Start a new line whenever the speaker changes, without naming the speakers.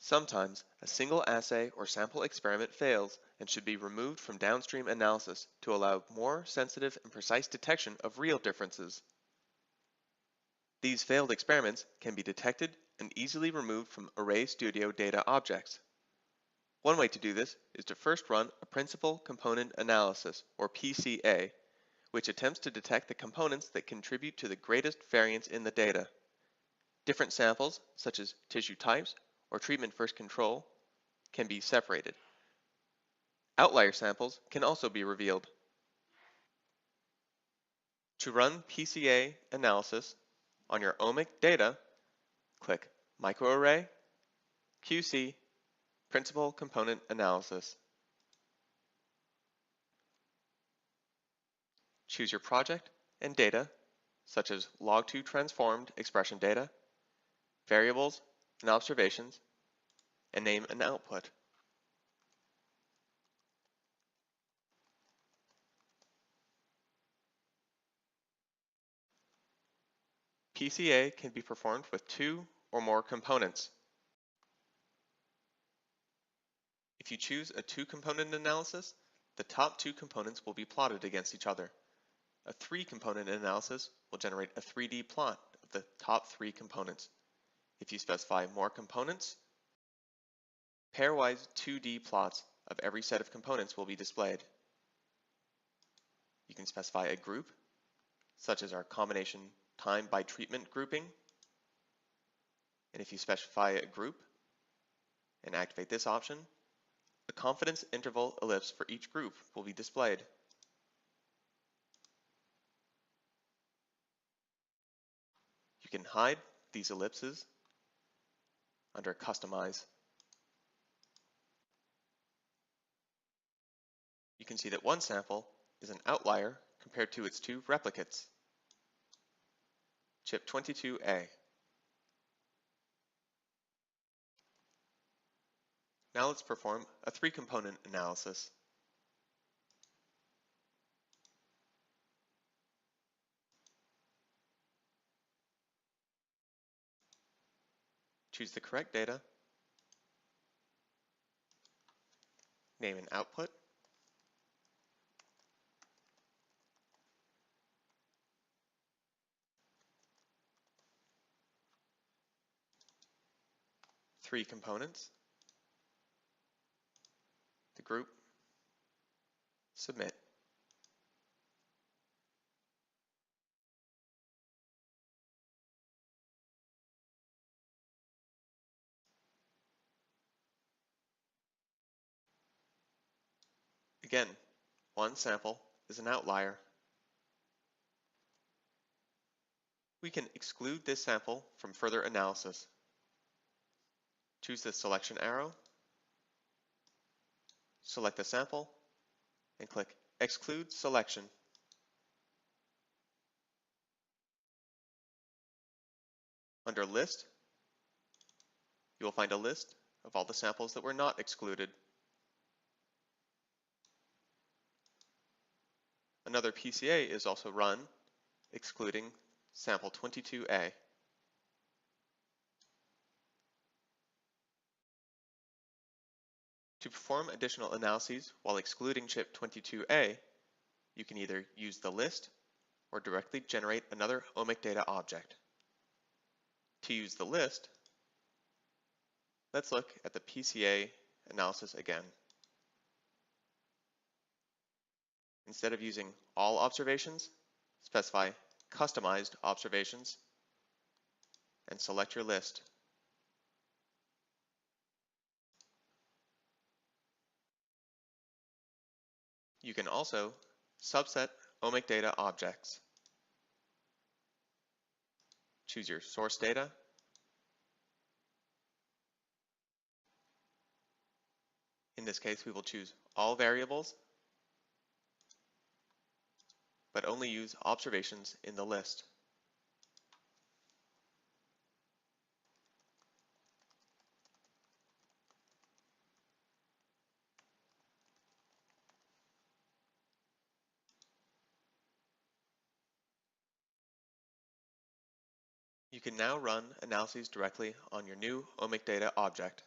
Sometimes a single assay or sample experiment fails and should be removed from downstream analysis to allow more sensitive and precise detection of real differences. These failed experiments can be detected and easily removed from Array Studio data objects. One way to do this is to first run a principal component analysis, or PCA, which attempts to detect the components that contribute to the greatest variance in the data. Different samples, such as tissue types or treatment first control, can be separated. Outlier samples can also be revealed. To run Pca Analysis on your Omic data, click Microarray QC Principal Component Analysis. Choose your project and data, such as log2 transformed expression data, variables, and observations, and name an output. PCA can be performed with 2 or more components. If you choose a 2-component analysis, the top 2 components will be plotted against each other. A 3-component analysis will generate a 3D plot of the top 3 components. If you specify more components, pairwise 2D plots of every set of components will be displayed. You can specify a group, such as our combination time by treatment grouping. And if you specify a group and activate this option, a confidence interval ellipse for each group will be displayed. You can hide these ellipses under Customize. You can see that one sample is an outlier compared to its 2 replicates. Chip 22A. Now let's perform a 3-component analysis. Choose the correct data, name an output, three components, the group, submit. Again, one sample is an outlier. We can exclude this sample from further analysis. Choose the selection arrow, select the sample, and click Exclude Selection. Under List, you will find a list of all the samples that were not excluded. Another PCA is also run, excluding sample 22A. To perform additional analyses while excluding chip 22A, you can either use the list or directly generate another Omic data object. To use the list, let's look at the PCA analysis again. Instead of using all observations, specify customized observations and select your list. You can also subset Omic data objects. Choose your source data, in this case we will choose all variables, but only use observations in the list. You can now run analyses directly on your new Omic data object.